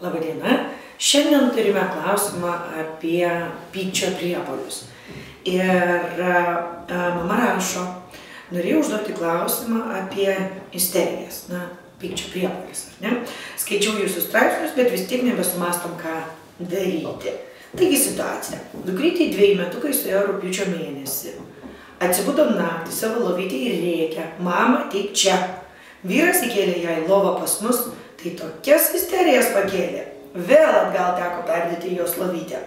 Labadiena. Šiandien turime klausimą apie pykčio priepuolius. Ir mama rašo, norėjau užduoti klausimą apie isterijas, pykčio priepuolius, ar ne? Skaičiau jūsų straipsnius, bet vis tiek nebesumastom, ką daryti. Taigi situacija. Dukrytei 2 metukai suėjo rugpjūčio mėnesį. Atsibudom naktį savo lovytę ir rėkia, mama, ateik čia. Vyras įkėlė ją į lovą pas mus, tai tokias isterijas pakėlė. Vėl atgal teko perdėti jos lovytę.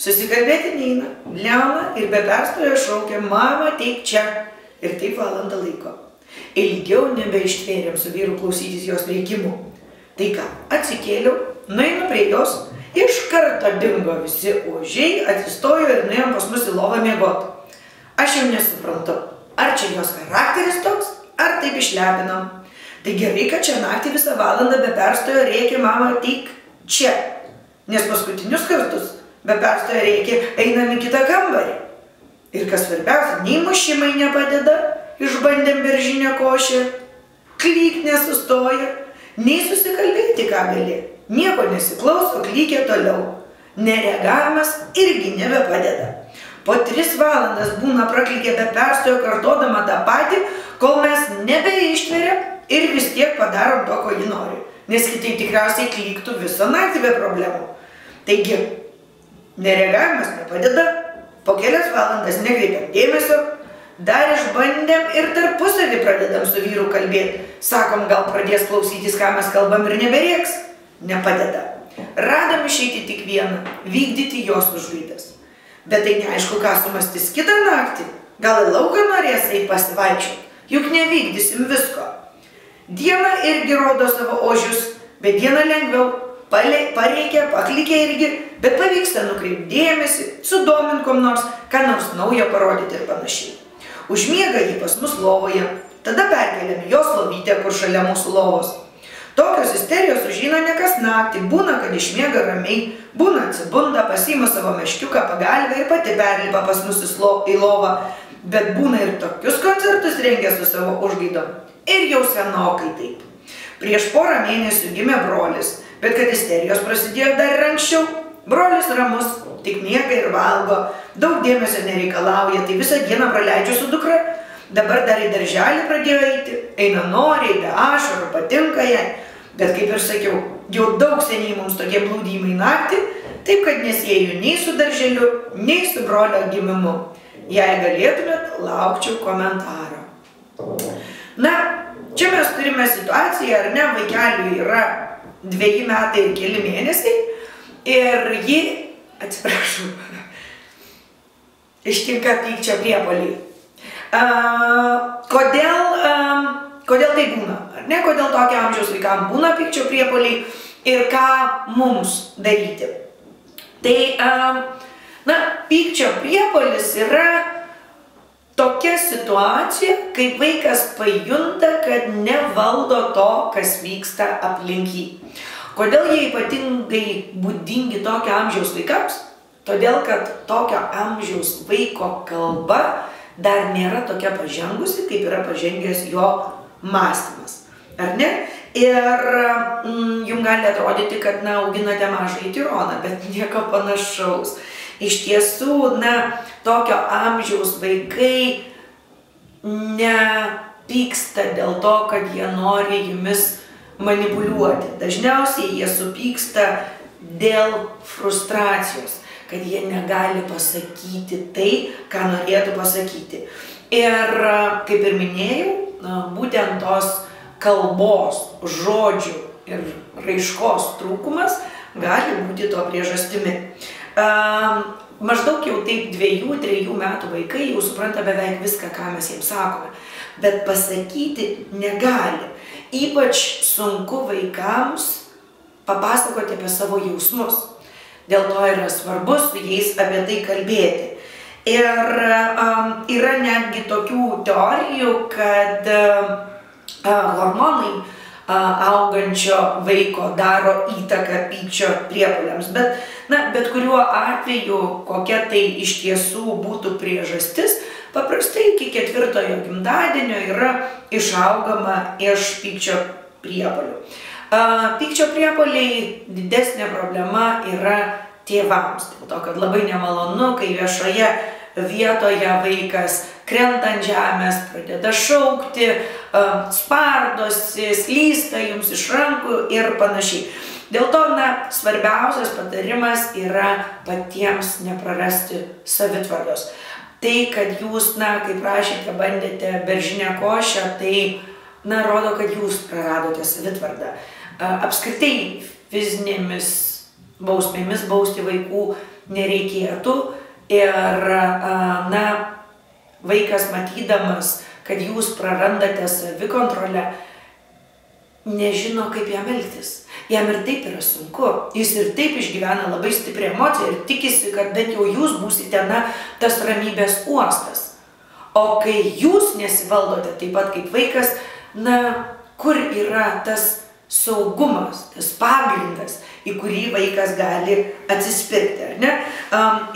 Susikalbėti neina, bliauna ir be perstojo šaukia, mama, ateik čia. Ir taip valandą laiko. Ilgiau nebeištvėrėm su vyru klausytis jos reikimų. Tai ką, atsikėliau, nueinu prie jos, iš karto dingo visi ožiai, atsistojo ir nuėjom pas mus į lovą miegot. Aš jau nesuprantu, ar čia jos charakteris toks, ar taip išlepinam. Tai gerai, kad čia naktį visą valandą be perstojo rėkė, mama, ateik čia. Nes paskutinius kartus be perstojo rėkė, einam į kitą kambarį. Ir kas svarbiausia, nei mušimai nepadeda, išbandėm beržinę košę, klyk nesustoja, nei susikalbėti ką gali. Nieko nesiklauso, klykė toliau. Nereagavimas irgi nebepadeda. Po 3 valandas būna praklikė be perstojo kartodama tą patį, kol mes nebeištveriam ir vis tiek padarom to, ko ji nori. Nes kitaip tikriausiai klyktų visą naktį be problemų. Taigi, nereagavimas nepadeda, po kelias valandas nekreipiam dėmesio, dar išbandėm ir tarpusavį pradedam su vyru kalbėti. Sakom, gal pradės klausytis, ką mes kalbam ir neberėks. Nepadeda. Radom išeiti tik vieną, vykdyti jos užgaidas. Bet tai neaišku, ką sumastys kitą naktį. Gal į lauką norės eiti pasivaikščioti, juk nevykdysim visko. Diena irgi rodo savo ožius, bet diena lengviau, pareikia, paklikė irgi, bet pavyksta nukreipti dėmesį, sudomint kom nors, ką nors naujo parodyti ir panašiai. Užmiega jį pas mus lovoje, tada perkeliam jos lovytę, kur šalia mūsų lovos. Tokios isterijos užeina ne kas naktį, būna, kad išmiega ramiai, būna atsibunda, pasiima savo meškiuką pagalvę ir pati perlipa pas mus į lovą, bet būna ir tokius koncertus rengia su savo užgaidom. Ir jau senokai taip. Prieš porą mėnesių gimė brolis, bet kad isterijos prasidėjo dar ir anksčiau. Brolis ramus, tik miega ir valgo, daug dėmesio nereikalauja, tai visą dieną praleidžiu su dukra. Dabar dar į darželį pradėjo eiti, eina noriai, be ašarų, patinka jai. Bet kaip ir sakiau, jau daug seniai mums tokie blūdymai naktį, taip kad nesieju nei su darželiu, nei su brolio gimimu. Jei galėtumėt, laukčiau komentaro. Na, čia mes turime situaciją, ar ne, vaikeliui yra 2 metai ir keli mėnesiai ir ji, atsiprašau, ištinka pykčio priepuoliai. Kodėl tai būna? Ar ne, kodėl tokio amžiaus vaikams būna pykčio priepuoliai ir ką mums daryti? Tai, pykčio priepuolis yra tokia situacija, kai vaikas pajunta, kad nevaldo to, kas vyksta aplink jį. Kodėl jie ypatingai būdingi tokio amžiaus vaikams? Todėl, kad tokio amžiaus vaiko kalba dar nėra tokia pažengusi, kaip yra pažengęs jo mąstymas. Ar ne? Ir jums gali atrodyti, kad, auginate mažąjį tironą, bet nieko panašaus. Iš tiesų, tokio amžiaus vaikai nepyksta dėl to, kad jie nori jumis manipuliuoti. Dažniausiai jie supyksta dėl frustracijos, kad jie negali pasakyti tai, ką norėtų pasakyti. Ir, kaip ir minėjau, būtent tos kalbos, žodžių ir raiškos trūkumas gali būti to priežastimi. Maždaug jau taip 2-3 metų vaikai jau supranta beveik viską, ką mes jiems sakome, bet pasakyti negali. Ypač sunku vaikams papasakoti apie savo jausmus. Dėl to yra svarbu su jais apie tai kalbėti. Ir yra netgi tokių teorijų, kad hormonai augančio vaiko daro įtaką pykčio priepuoliams. Bet kuriuo atveju, kokia tai iš tiesų būtų priežastis, paprastai iki 4. gimtadienio yra išaugama iš pykčio priepuolių. Pykčio priepuoliai didesnė problema yra tėvams. Dėl to, kad labai nemalonu, kai viešoje vietoje vaikas krenta ant žemės, pradeda šaukti, spardosi, slysta jums iš rankų ir panašiai. Dėl to, svarbiausias patarimas yra patiems neprarasti savitvardos. Tai, kad jūs, kaip prašėte, bandėte beržinę košę, tai, rodo, kad jūs praradote savitvardą. Apskritai fizinėmis bausmėmis bausti vaikų nereikėtų ir, vaikas matydamas, kad jūs prarandate savikontrolę, nežino, kaip jam elgtis. Jam ir taip yra sunku. Jis ir taip išgyvena labai stiprią emociją ir tikisi, kad bent jau jūs būsite, tas ramybės uostas. O kai jūs nesivaldote taip pat kaip vaikas, kur yra tas saugumas, tas pagrindas, į kurį vaikas gali atsispirti, ar ne?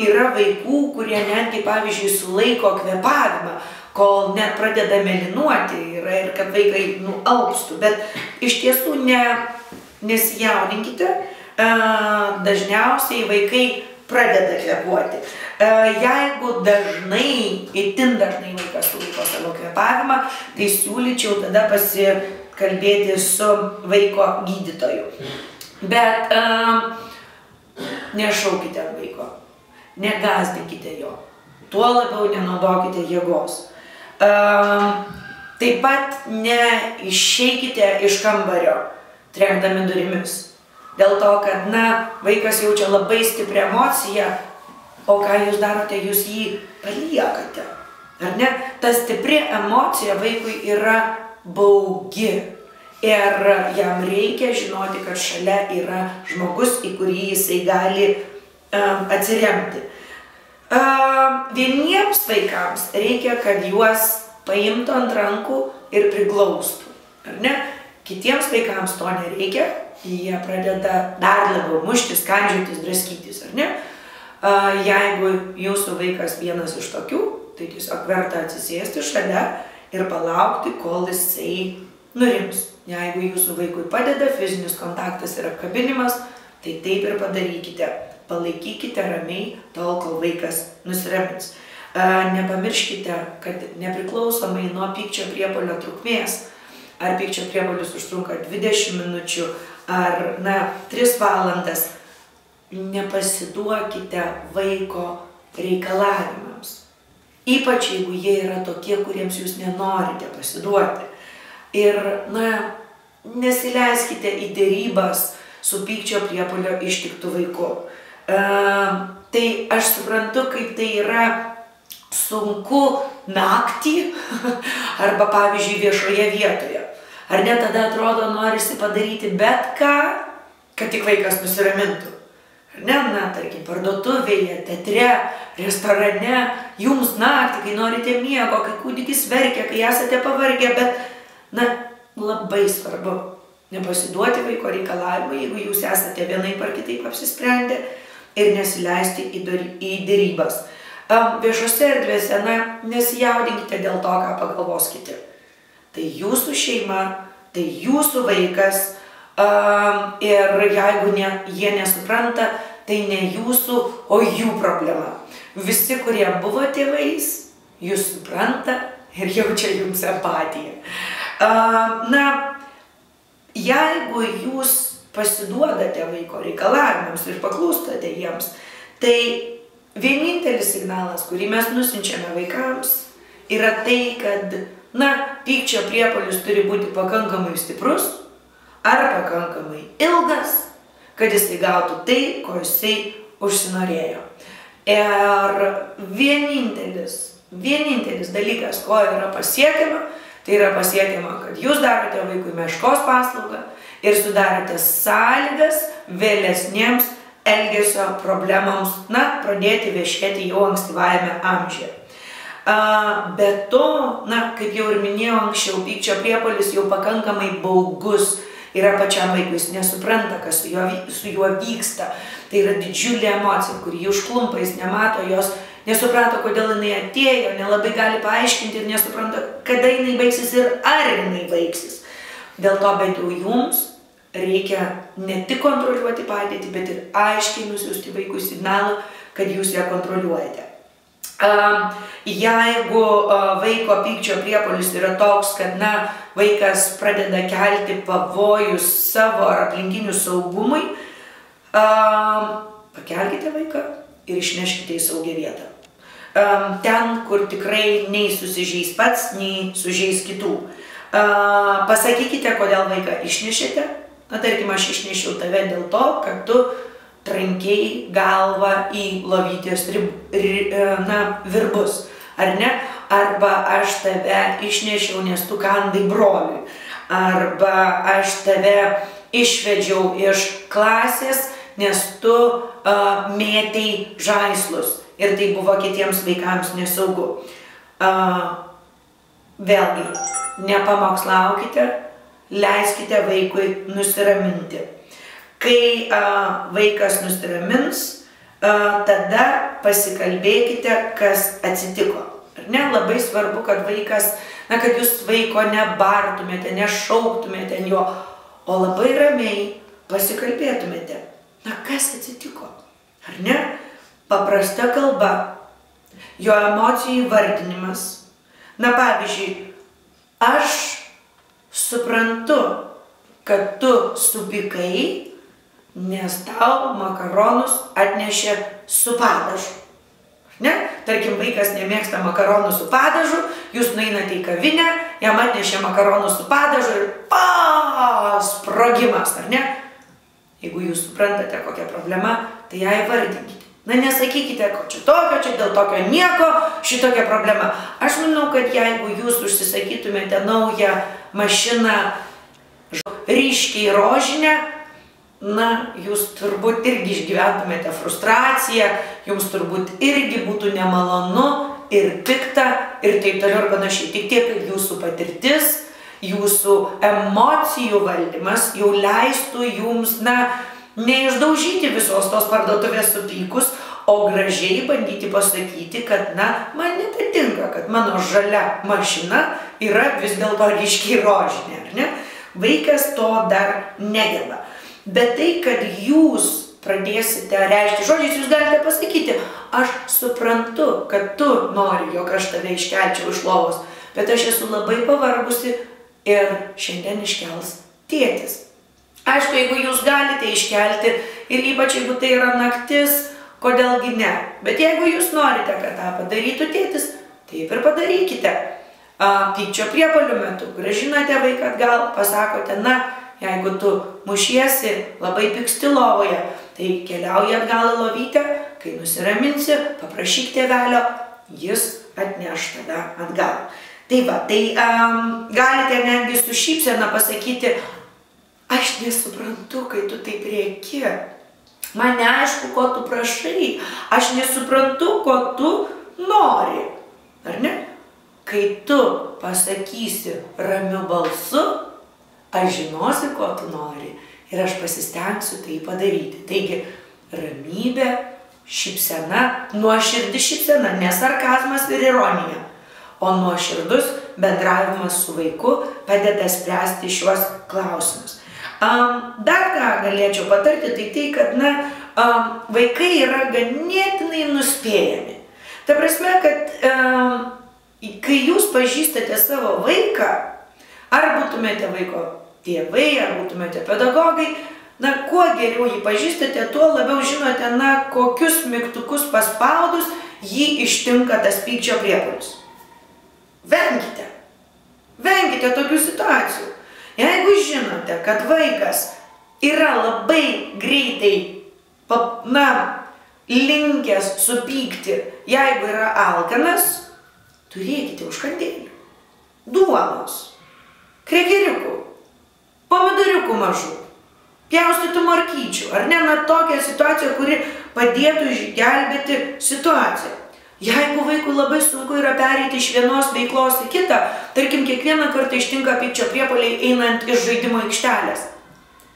Yra vaikų, kurie netgi, pavyzdžiui, sulaiko kvėpavimą, kol net pradeda mėlynuoti, yra ir kad vaikai alpstų, bet iš tiesų nesijaudinkite, dažniausiai vaikai pradeda kvėpuoti. Jeigu itin dažnai vaikas sulaiko savo kvėpavimą, tai siūlyčiau tada pasikalbėti su vaiko gydytoju. Bet nešaukite ant vaiko, negąsdinkite jo, tuo labiau nenaudokite jėgos. Taip pat neišeikite iš kambario, trenkdami durimis. Dėl to, kad, vaikas jaučia labai stiprią emociją, o ką jūs darote, jūs jį paliekate. Ar ne? Ta stipri emocija vaikui yra baugi. Ir jam reikia žinoti, kad šalia yra žmogus, į kurį jisai gali atsiremti. Vieniems vaikams reikia, kad juos paimtų ant rankų ir priglaustų. Ar ne? Kitiems vaikams to nereikia, jie pradeda dar labiau muštis, kandžiotis, draskytis, ar ne? Jeigu jūsų vaikas vienas iš tokių, tai tiesiog verta atsisėsti šalia ir palaukti, kol jisai nurims. Jeigu jūsų vaikui padeda fizinis kontaktas ir apkabinimas, tai taip ir padarykite. Palaikykite ramiai tol, kol vaikas nusiramins. Nepamirškite, kad nepriklausomai nuo pykčio priepuolio trukmės, ar pykčio priepuolis užtrunka 20 minučių, ar 3 valandas, nepasiduokite vaiko reikalavimams. Ypač jeigu jie yra tokie, kuriems jūs nenorite pasiduoti. Ir, nesileiskite į derybas su pykčio priepuolio ištiktu vaiku. Tai aš suprantu, kaip tai yra sunku naktį arba, pavyzdžiui, viešoje vietoje. Ar ne tada atrodo norisi padaryti bet ką, kad tik vaikas nusiramintų. Ar ne, tarkim, parduotuvėje, teatre, restorane, jums naktį, kai norite miego, kai kūdikis verkia, kai esate pavargę, bet labai svarbu nepasiduoti vaiko reikalavimui, jeigu jūs esate vienaip ar kitaip apsisprendę ir nesileisti į derybas. Viešose erdvėse, nesijaudinkite dėl to, ką pagalvos kiti. Tai jūsų šeima, tai jūsų vaikas ir jeigu jie nesupranta, tai ne jūsų, o jų problema. Visi, kurie buvo tėvais, jūs supranta ir jaučia jums empatiją. Jeigu jūs pasiduodate vaiko reikalavimams ir paklūstate jiems, tai vienintelis signalas, kurį mes nusiunčiame vaikams, yra tai, kad, pykčio priepuolis turi būti pakankamai stiprus ar pakankamai ilgas, kad jisai gautų tai, ko jisai užsinorėjo. Ir vienintelis dalykas, ko yra pasiekiama, tai yra pasiekiama, kad jūs darote vaikui meškos paslaugą ir sudarote sąlygas vėlesniems elgesio problemams, pradėti viešėti jau ankstyvajame amžiuje. Be to, kaip jau ir minėjau anksčiau, pykčio priepuolis jau pakankamai baugus yra pačiam vaikui, jis nesupranta, kas su juo vyksta. Tai yra didžiulė emocija, kuri jį užklumpa, jis nemato jos, nesuprato, kodėl jinai atėjo, nelabai gali paaiškinti ir nesupranta, kada jinai baigsis ir ar jinai baigsis. Dėl to bent jau jums reikia ne tik kontroliuoti padėtį, bet ir aiškiai nusiųsti vaikui signalą, kad jūs ją kontroliuojate. Jeigu vaiko pykčio priepuolis yra toks, kad vaikas pradeda kelti pavojus savo ar aplinkinių saugumui, pakelkite vaiką ir išneškite į saugią vietą. Ten, kur tikrai nei susižeis pats, nei sužeis kitų. Pasakykite, kodėl vaiką išnešėte. Tarkim, aš išnešiau tave dėl to, kad tu trankiai galvą į lovytės virbus, ar ne? Arba aš tave išnešiau, nes tu kandai broliui. Arba aš tave išvedžiau iš klasės, nes tu mėtei žaislus. Ir tai buvo kitiems vaikams nesaugu. Vėlgi, nepamokslaukite, leiskite vaikui nusiraminti. Kai vaikas nusiramins, tada pasikalbėkite, kas atsitiko. Ar ne? Labai svarbu, kad vaikas, kad jūs vaiko nebartumėte, nešauktumėte jo, o labai ramiai pasikalbėtumėte. Kas atsitiko? Ar ne? Paprasta kalba, jo emocijų įvardinimas. Pavyzdžiui, aš suprantu, kad tu supykai, nes tau makaronus atnešė su padažu. Ne? Tarkim, vaikas nemėgsta makaronų su padažu, jūs nueinate į kavinę, jam atnešė makaronų su padažu ir sprogimas, ar ne? Jeigu jūs suprantate, kokia problema, tai ją įvardinkite. Nesakykite, ko čia tokio, čia dėl tokio nieko, šitokia problema. Aš manau, kad jeigu jūs užsisakytumėte naują mašiną ryškiai rožinę, jūs turbūt irgi išgyventumėte frustraciją, jums turbūt irgi būtų nemalonu ir pikta ir taip toliau ir panašiai. Tik tiek, kad jūsų patirtis, jūsų emocijų valdymas jau leistų jums, neišdaužyti visos tos parduotuvės supykus, o gražiai bandyti pasakyti, kad, man nepatinka, kad mano žalia mašina yra vis dėlto ryškiai rožinė, ar ne? Vaikas to dar negeba. Bet tai, kad jūs pradėsite reikšti žodžiais, jūs galite pasakyti, aš suprantu, kad tu nori, jog aš tave iškelčiau iš lovos, bet aš esu labai pavargusi ir šiandien iškels tėtis. Aišku, jeigu jūs galite iškelti ir ypač jeigu tai yra naktis, kodėlgi ne. Bet jeigu jūs norite, kad tą padarytų tėtis, taip ir padarykite. Pykčio priepuolio metu grąžinate vaiką atgal, pasakote, jeigu tu mušiesi, labai pyksti lovoje, tai keliauji atgal į lovytę, kai nusiraminsi, paprašyk tėvelio, jis atneš tave atgal. Tai galite netgi su šypsena pasakyti, aš nesuprantu, kai tu taip rėki. Man neaišku, ko tu prašai. Aš nesuprantu, ko tu nori. Ar ne? Kai tu pasakysi ramiu balsu, aš žinosi, ko tu nori. Ir aš pasistengsiu tai padaryti. Taigi, ramybė, šypsena, nuoširdi šypsena, ne sarkazmas ir ironija, o nuoširdus bendravimas su vaiku padeda spręsti šiuos klausimus. Dar ką galėčiau patarti, tai kad vaikai yra ganėtinai nuspėjami. Ta prasme, kad kai jūs pažįstate savo vaiką, ar būtumėte vaiko tėvai, ar būtumėte pedagogai, kuo geriau jį pažįstate, tuo labiau žinote, kokius mygtukus paspaudus jį ištinka tas pykčio priepuolis. Venkite. Venkite tokių situacijų. Jeigu žinote, kad vaikas yra labai greitai, linkęs supykti, jeigu yra alkanas, turėkite užkandėlių, duonos, krekeriukų, pomidoriukų mažų, pjaustytų morkyčių, ar ne, tokią situaciją, kuri padėtų išgelbėti situaciją. Jeigu vaikui labai sunku yra pereiti iš vienos veiklos į kitą, tarkim, kiekvieną kartą ištinka pykčio priepuoliai einant iš žaidimo aikštelės,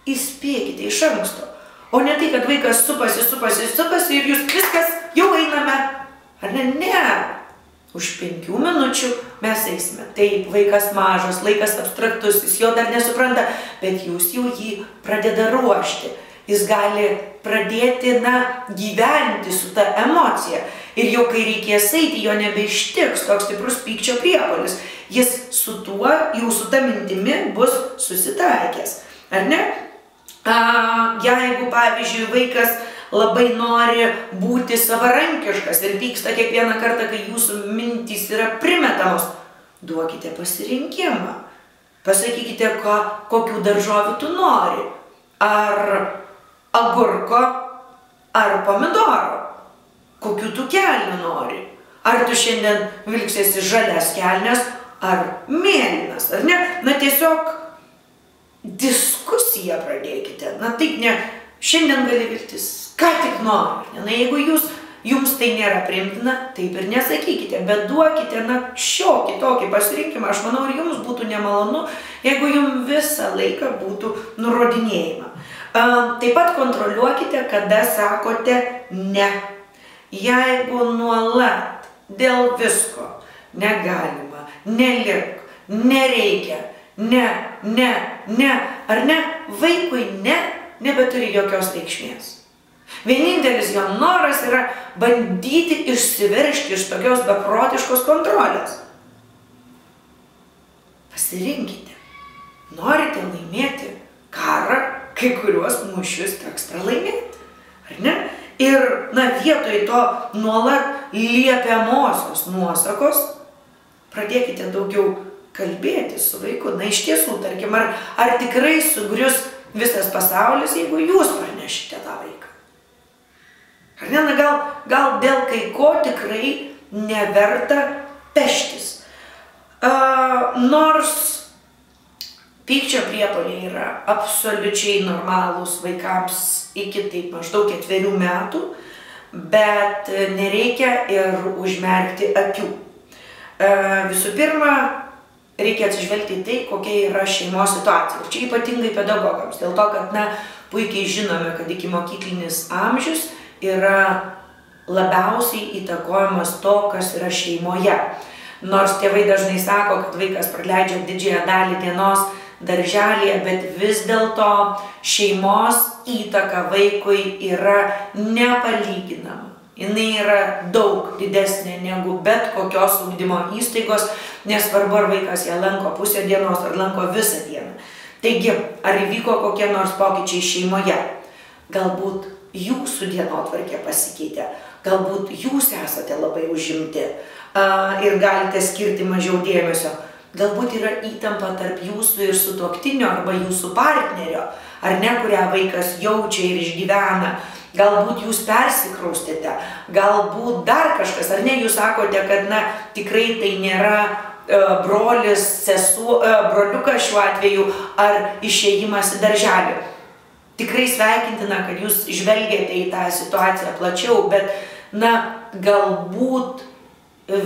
įspėkite iš anksto, o ne tai, kad vaikas supasi ir jūs viskas, jau einame. Ar ne? Ne. Už 5 minučių mes eisime. Taip, vaikas mažas, laikas abstraktus, jis jo dar nesupranta, bet jūs jau jį pradeda ruošti. Jis gali pradėti, gyventi su ta emocija. Ir jau kai reikės eiti, jo nebeištiks toks stiprus pykčio priepuolis. Jis su tuo, jau su ta mintimi bus susitaikęs. Ar ne? Jeigu, pavyzdžiui, vaikas labai nori būti savarankiškas ir pyksta kiekvieną kartą, kai jūsų mintys yra primetamos, duokite pasirinkimą. Pasakykite, kokių daržovių tu nori. Ar agurko, ar pomidoro. Kokių tu kelnių nori. Ar tu šiandien vilksiesi žalias kelnes, ar mėlynas, ar ne? Tiesiog diskusiją pradėkite. Taip ne, šiandien gali vilktis, ką tik nori. Jeigu jums tai nėra priimtina, taip ir nesakykite, bet duokite šiokį tokį pasirinkimą. Aš manau, ir jums būtų nemalonu, jeigu jums visą laiką būtų nurodinėjama. Taip pat kontroliuokite, kada sakote ne. Jeigu nuolat dėl visko negalima, nelik, nereikia, ne, ar ne, vaikui nebeturi jokios reikšmės. Vienintelis jo noras yra bandyti išsiveržti iš tokios beprotiškos kontrolės. Pasirinkite. Norite laimėti karą, kai kuriuos mūšius teks pralaimėti. Ar ne? Ir, vietoj to nuolat liepiamosios nuosakos, pradėkite daugiau kalbėti su vaiku. Iš tiesų, tarkim, ar tikrai sugrius visas pasaulis, jeigu jūs pranešite tą vaiką? Ar ne, gal dėl kai ko tikrai neverta peštis. Nors pykčio priepuoliai yra absoliučiai normalūs vaikams iki taip maždaug 4 metų, bet nereikia ir užmerkti akių. Visų pirma, reikia atsižvelgti į tai, kokia yra šeimos situacija. Čia ypatingai pedagogams, dėl to, kad puikiai žinome, kad ikimokyklinis amžius yra labiausiai įtakojamas to, kas yra šeimoje. Nors tėvai dažnai sako, kad vaikas praleidžia didžiąją dalį dienos darželėje, bet vis dėlto šeimos įtaka vaikui yra nepalyginama. Jinai yra daug didesnė negu bet kokios ugdymo įstaigos, nesvarbu, ar vaikas ją lanko pusę dienos ar lanko visą dieną. Taigi, ar įvyko kokie nors pokyčiai šeimoje? Galbūt jūsų dienotvarkė pasikeitė, galbūt jūs esate labai užimti ir galite skirti mažiau dėmesio. Galbūt yra įtampa tarp jūsų ir sutuoktinio arba jūsų partnerio, ar ne, kurią vaikas jaučia ir išgyvena. Galbūt jūs persikraustėte, galbūt dar kažkas, ar ne, jūs sakote, kad tikrai tai nėra brolis, broliukas šiuo atveju, ar išėjimas į darželį. Tikrai sveikintina, kad jūs žvelgiate į tą situaciją plačiau, bet, galbūt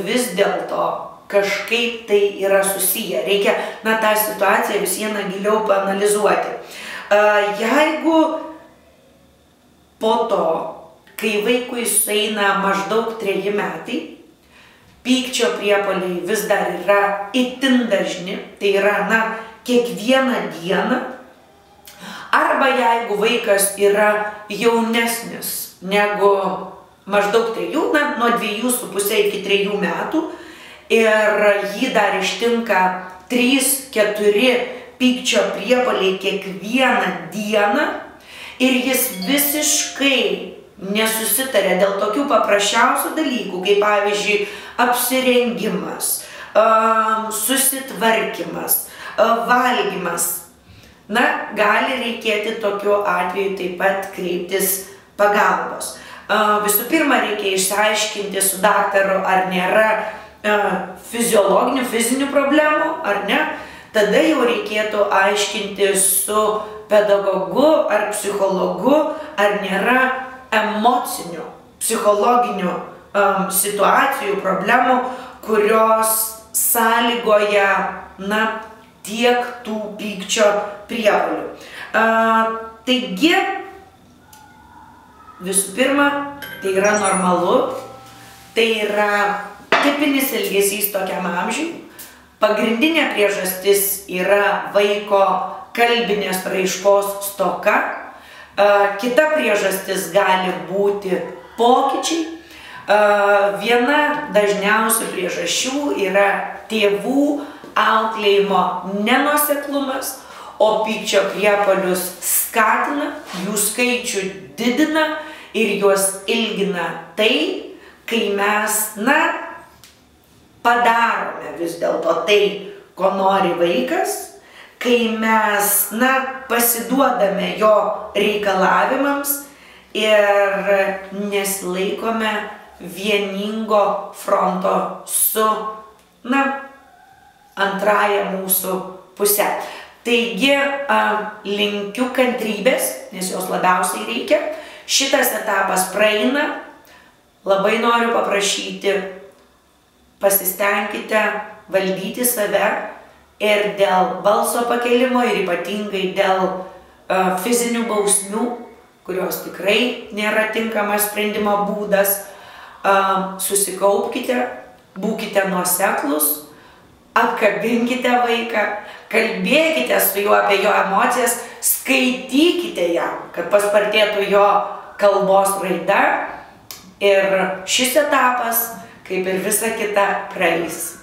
vis dėlto kažkaip tai yra susiję. Reikia, tą situaciją vis vieną giliau paanalizuoti. Jeigu po to, kai vaikui sueina maždaug 3 metai, pykčio priepuoliai vis dar yra itin dažni, tai yra, kiekvieną dieną, arba jeigu vaikas yra jaunesnis negu maždaug 3, nuo 2,5 iki 3 metų, ir jį dar ištinka 3-4 pykčio priepuoliai kiekvieną dieną, ir jis visiškai nesusitarė dėl tokių paprasčiausių dalykų, kaip pavyzdžiui apsirengimas, susitvarkymas, valgymas. Gali reikėti tokiu atveju taip pat kreiptis pagalbos. Visų pirma, reikia išsiaiškinti su daktaru, ar nėra fiziologinių, fizinių problemų, ar ne. Tada jau reikėtų aiškinti su pedagogu ar psichologu, ar nėra emocinių, psichologinių situacijų, problemų, kurios sąlygoja, tiek tų pykčio priepuolių. Taigi, visų pirma, tai yra normalu, tai yra netipinis elgesys tokiam amžiui. Pagrindinė priežastis yra vaiko kalbinės raiškos stoka. Kita priežastis gali būti pokyčiai. Viena dažniausių priežasčių yra tėvų auklėjimo nenuoseklumas, o pykčio priepuolius skatina, jų skaičių didina ir juos ilgina tai, kai mes, padarome vis dėlto tai, ko nori vaikas, kai mes, pasiduodame jo reikalavimams ir nesilaikome vieningo fronto su, antrąja mūsų puse. Taigi, linkiu kantrybės, nes jos labiausiai reikia. Šitas etapas praeina. Labai noriu paprašyti, pasistengkite valdyti save ir dėl balso pakelimo ir ypatingai dėl fizinių bausmių, kurios tikrai nėra tinkamas sprendimo būdas. Susikaupkite, būkite nuoseklūs, apkabinkite vaiką, kalbėkite su juo apie jo emocijas, skaitykite jam, kad paspartėtų jo kalbos raida ir šis etapas, kaip ir visa kita, praeis.